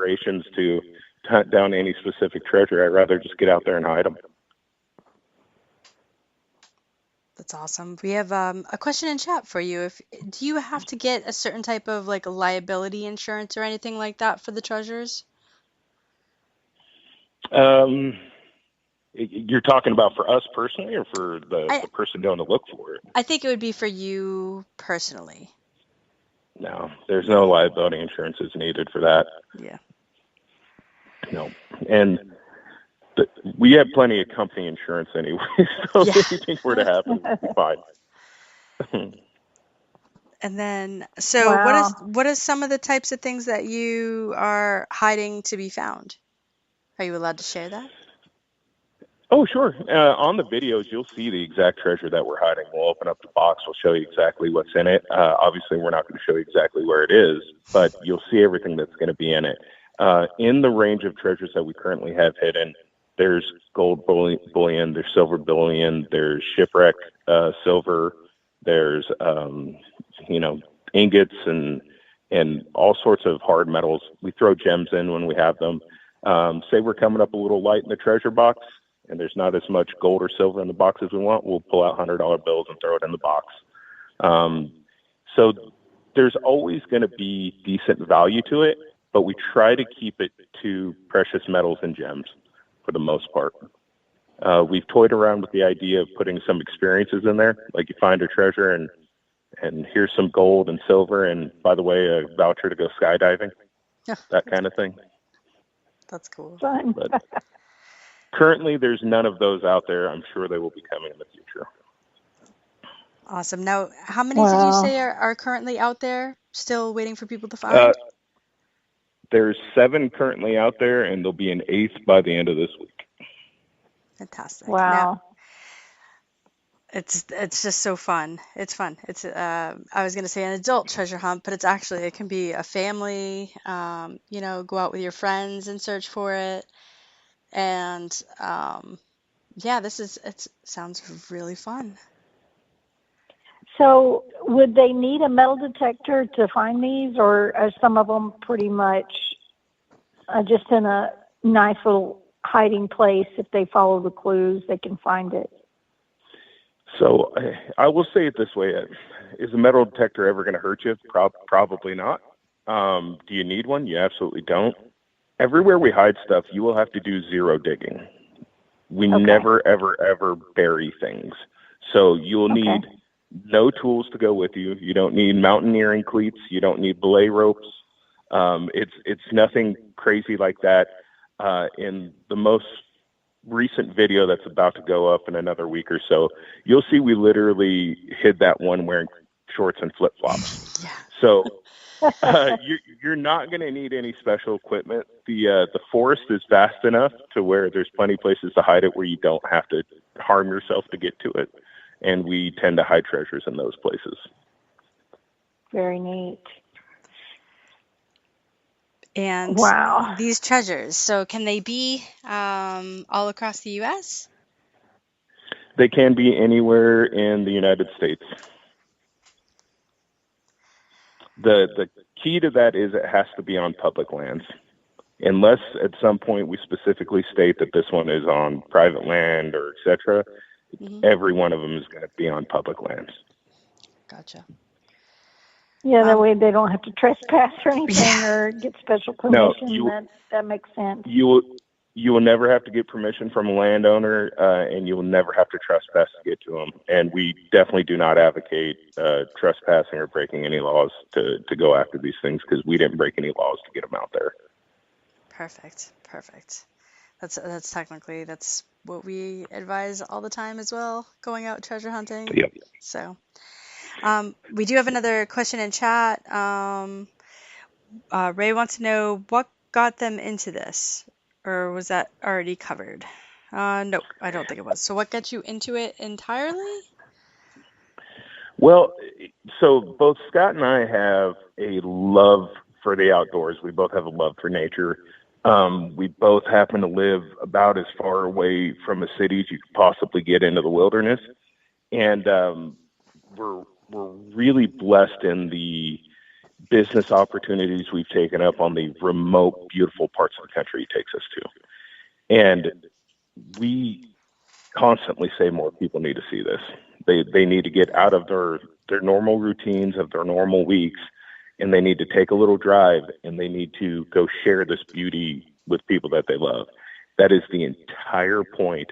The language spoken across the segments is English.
preparations to hunt down any specific treasure. I'd rather just get out there and hide them. That's awesome. We have a question in chat for you. Do you have to get a certain type of like liability insurance or anything like that for the treasures? You're talking about for us personally, or for the person going to look for it? I think it would be for you personally. No, there's no liability insurances needed for that. Yeah. No, and we have plenty of company insurance anyway, so if anything were to happen, we'd be fine. And then, so what is some of the types of things that you are hiding to be found? Are you allowed to share that? Oh, sure. On the videos, you'll see the exact treasure that we're hiding. We'll open up the box. We'll show you exactly what's in it. Obviously, we're not going to show you exactly where it is, but you'll see everything that's going to be in it. In the range of treasures that we currently have hidden, there's gold bullion, there's silver bullion, there's shipwreck silver, there's ingots and all sorts of hard metals. We throw gems in when we have them. Say we're coming up a little light in the treasure box, and there's not as much gold or silver in the box as we want, we'll pull out $100 bills and throw it in the box. So there's always going to be decent value to it, but we try to keep it to precious metals and gems for the most part. We've toyed around with the idea of putting some experiences in there, like you find a treasure and here's some gold and silver, and by the way, a voucher to go skydiving, that kind of thing. That's cool. Fun. But currently, there's none of those out there. I'm sure they will be coming in the future. Awesome. Now, how many did you say are currently out there, still waiting for people to find? There's 7 currently out there, and there'll be an 8th by the end of this week. Fantastic. Wow. Now, it's just so fun. It's fun. It's I was going to say an adult treasure hunt, but it can be a family. Go out with your friends and search for it. And it sounds really fun. So would they need a metal detector to find these, or are some of them pretty much just in a nice little hiding place? If they follow the clues, they can find it. So I will say it this way. Is a metal detector ever going to hurt you? Probably not. Do you need one? You absolutely don't. Everywhere we hide stuff, you will have to do zero digging. We never, ever, ever bury things. So you'll need no tools to go with you. You don't need mountaineering cleats. You don't need belay ropes. It's nothing crazy like that. In the most recent video that's about to go up in another week or so, you'll see we literally hid that one wearing shorts and flip-flops. Yeah. So you're not going to need any special equipment. The forest is vast enough to where there's plenty of places to hide it where you don't have to harm yourself to get to it. And we tend to hide treasures in those places. Very neat. And wow. These treasures, so can they be all across the U.S.? They can be anywhere in the United States. The key to that is it has to be on public lands. Unless at some point we specifically state that this one is on private land or et cetera, every one of them is going to be on public lands. Gotcha. Yeah, that way they don't have to trespass or anything or get special permission. No, that makes sense. You will never have to get permission from a landowner, and you will never have to trespass to get to them. And we definitely do not advocate trespassing or breaking any laws to go after these things, because we didn't break any laws to get them out there. Perfect. That's technically what we advise all the time as well, going out treasure hunting. Yep. So we do have another question in chat. Ray wants to know what got them into this, or was that already covered? No, I don't think it was. So what got you into it entirely? Well, so both Scott and I have a love for the outdoors. We both have a love for nature. We both happen to live about as far away from a city as you could possibly get into the wilderness. And we're really blessed in the business opportunities we've taken up on the remote, beautiful parts of the country he takes us to. And we constantly say more people need to see this. They need to get out of their normal routines of their normal weeks, and they need to take a little drive, and they need to go share this beauty with people that they love. That is the entire point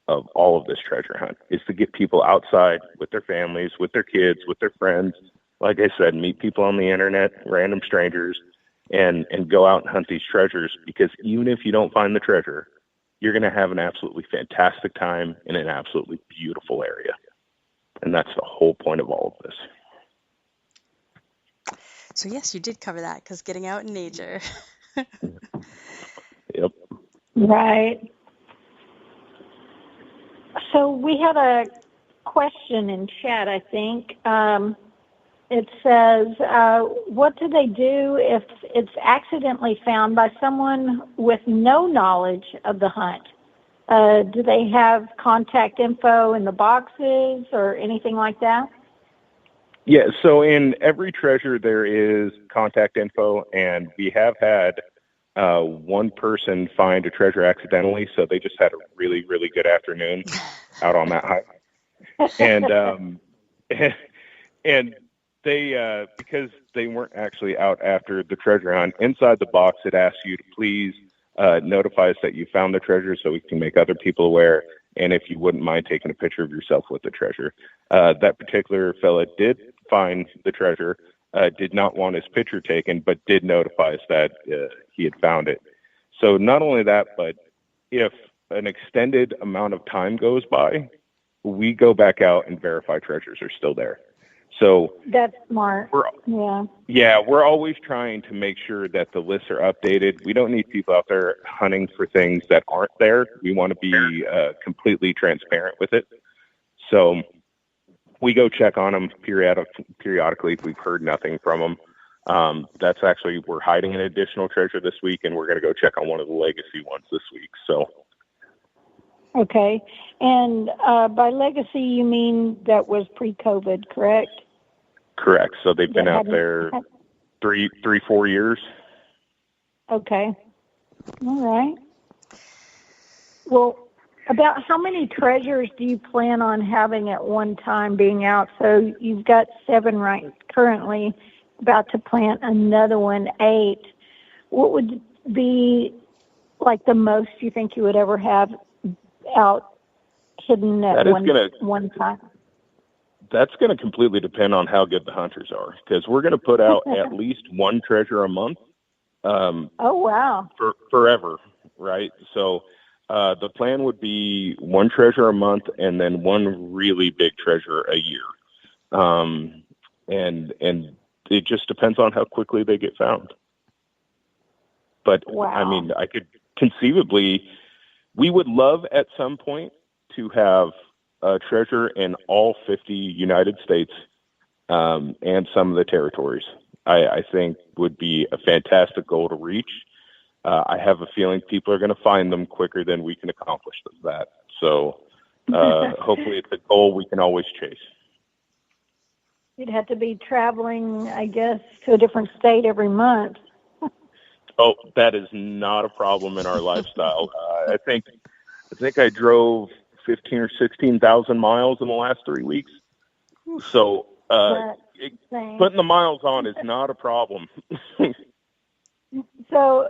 of all of this treasure hunt, is to get people outside with their families, with their kids, with their friends. Like I said, meet people on the internet, random strangers, and go out and hunt these treasures, because even if you don't find the treasure, you're going to have an absolutely fantastic time in an absolutely beautiful area. And that's the whole point of all of this. So yes, you did cover that, because getting out in nature. Yep. Right. So we had a question in chat, I think. It says, what do they do if it's accidentally found by someone with no knowledge of the hunt? Do they have contact info in the boxes or anything like that? Yeah, so in every treasure there is contact info, and we have had one person find a treasure accidentally, so they just had a really, really good afternoon out on that hike. And they, because they weren't actually out after the treasure hunt, inside the box it asks you to please notify us that you found the treasure so we can make other people aware, and if you wouldn't mind taking a picture of yourself with the treasure. That particular fella did find the treasure, did not want his picture taken, but did notify us that he had found it. So not only that, but if an extended amount of time goes by, we go back out and verify treasures are still there. So that's smart. We're always trying to make sure that the lists are updated. We don't need people out there hunting for things that aren't there. We want to be completely transparent with it. So we go check on them periodically if we've heard nothing from them. That's actually, we're hiding an additional treasure this week, and we're going to go check on one of the legacy ones this week. So. Okay. And by legacy, you mean that was pre-COVID, correct? Correct. So they've been out there 4 years. Okay. All right. Well, about how many treasures do you plan on having at one time being out? So you've got 7 right currently, about to plant another one, 8. What would be like the most you think you would ever have out hidden at one time? That's going to completely depend on how good the hunters are, because we're going to put out at least one treasure a month. Oh, wow. Forever, right? So the plan would be one treasure a month and then one really big treasure a year. And it just depends on how quickly they get found. But, wow. I mean, I could conceivably, we would love at some point to have a treasure in all 50 United States and some of the territories. I think would be a fantastic goal to reach. I have a feeling people are going to find them quicker than we can accomplish that. So hopefully it's a goal we can always chase. You'd have to be traveling, I guess, to a different state every month. Oh, that is not a problem in our lifestyle. I think I drove 15 or 16,000 miles in the last 3 weeks. So putting the miles on is not a problem. So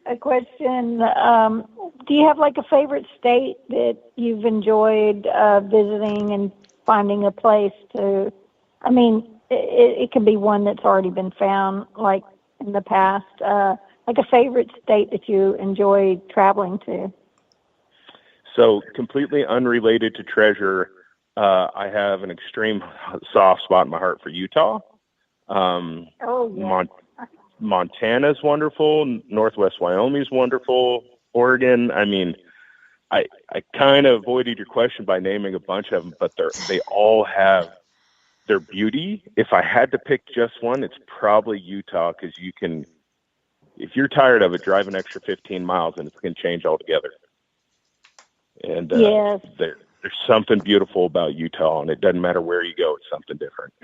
a question, do you have like a favorite state that you've enjoyed visiting and finding a place to, I mean, it could be one that's already been found like in the past, like a favorite state that you enjoy traveling to? So completely unrelated to treasure, I have an extreme soft spot in my heart for Utah. Montana's wonderful. Northwest Wyoming's wonderful. Oregon, I mean, I kind of avoided your question by naming a bunch of them, but they all have their beauty. If I had to pick just one, it's probably Utah, because you can, if you're tired of it, drive an extra 15 miles and it's going to change altogether. And yes. There's something beautiful about Utah, and it doesn't matter where you go, it's something different.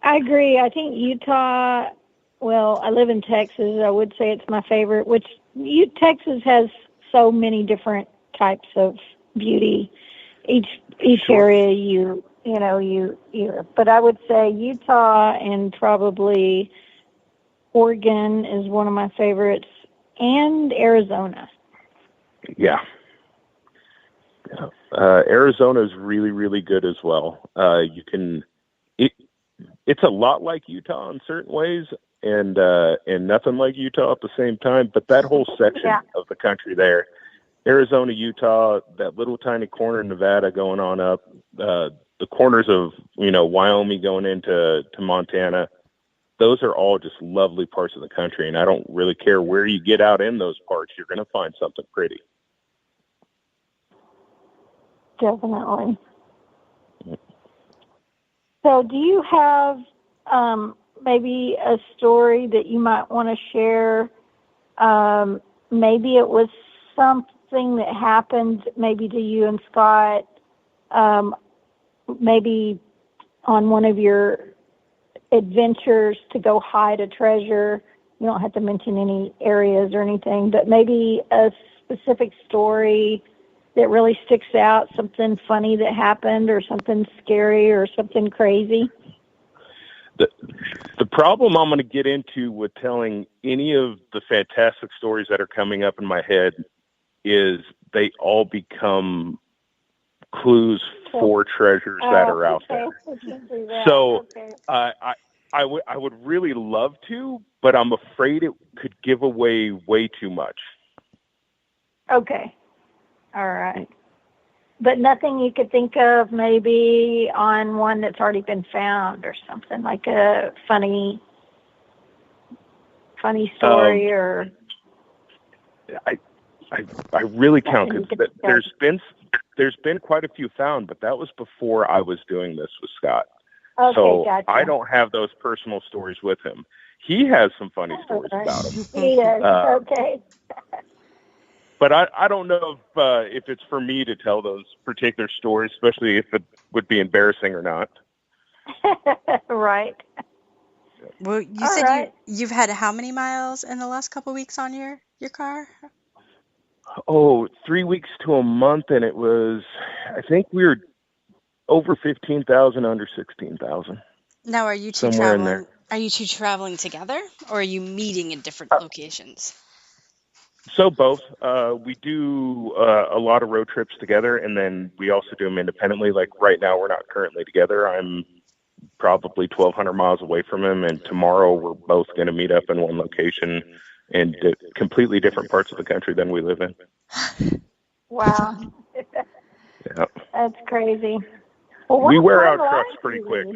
I agree. I think Utah, well, I live in Texas. I would say it's my favorite, which Texas has so many different types of beauty. Each Sure. area but I would say Utah and probably Oregon is one of my favorites, and Arizona. Yeah. Arizona is really, really good as well. It's a lot like Utah in certain ways, and nothing like Utah at the same time. But that whole section of the country there, Arizona, Utah, that little tiny corner in Nevada going on up, the corners of Wyoming going into Montana, those are all just lovely parts of the country. And I don't really care where you get out in those parts, you're going to find something pretty. Definitely. So do you have maybe a story that you might want to share? Maybe it was something that happened maybe to you and Scott, maybe on one of your adventures to go hide a treasure. You don't have to mention any areas or anything, but maybe a specific story that really sticks out, something funny that happened or something scary or something crazy? The problem I'm going to get into with telling any of the fantastic stories that are coming up in my head is they all become clues for treasures that are out there. So I would really love to, but I'm afraid it could give away way too much. Okay. All right. But nothing you could think of maybe on one that's already been found or something, like a funny story or... I really can't, because there's been quite a few found, but that was before I was doing this with Scott. Okay, so gotcha. I don't have those personal stories with him. He has some funny stories about him. He does. Okay. But I don't know if it's for me to tell those particular stories, especially if it would be embarrassing or not. Right. Well, you said you've had how many miles in the last couple of weeks on your car? Oh, 3 weeks to a month, and it was, I think we were over 15,000, under 16,000. Now, are you two somewhere traveling? in there. Are you two traveling together, or are you meeting in different locations? So both. We do a lot of road trips together, and then we also do them independently. Like right now, we're not currently together. I'm probably 1,200 miles away from him, and tomorrow we're both going to meet up in one location in completely different parts of the country than we live in. Wow. Yeah. That's crazy. Well, we wear out trucks pretty quick.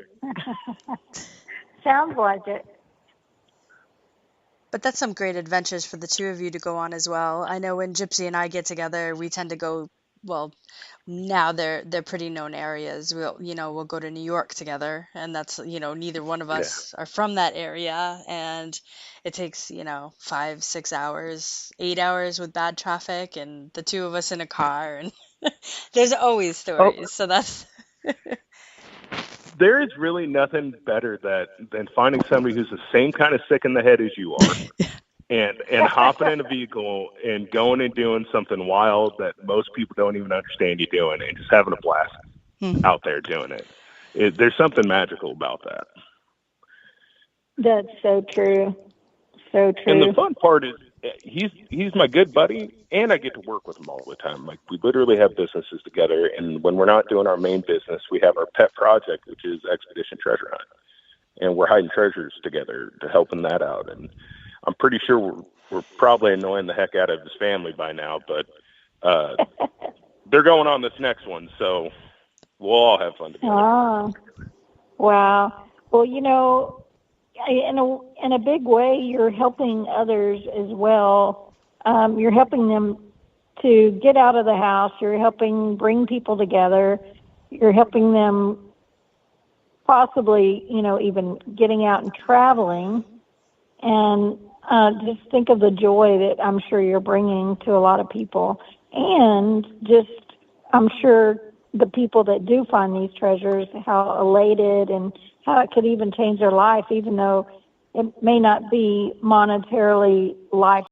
Sounds like it. But that's some great adventures for the two of you to go on as well. I know when Gypsy and I get together, we tend to go, well, now they're pretty known areas. We'll go to New York together, and that's, neither one of us are from that area, and it takes, 5, 6 hours, 8 hours with bad traffic, and the two of us in a car, and there's always stories. So that's there is really nothing better than finding somebody who's the same kind of sick in the head as you are. And hopping in a vehicle and going and doing something wild that most people don't even understand you doing, and just having a blast out there doing it. There's something magical about that. That's so true. So true. And the fun part is he's my good buddy, and I get to work with him all the time. Like, we literally have businesses together, and when we're not doing our main business, we have our pet project, which is Expedition Treasure Hunt. And we're hiding treasures together to helping that out. And I'm pretty sure we're probably annoying the heck out of his family by now, but they're going on this next one, so we'll all have fun together. Oh, wow. Well, in a big way, you're helping others as well. You're helping them to get out of the house. You're helping bring people together. You're helping them possibly, even getting out and traveling. And just think of the joy that I'm sure you're bringing to a lot of people. And just, I'm sure the people that do find these treasures, how elated and how it could even change their life, even though it may not be monetarily life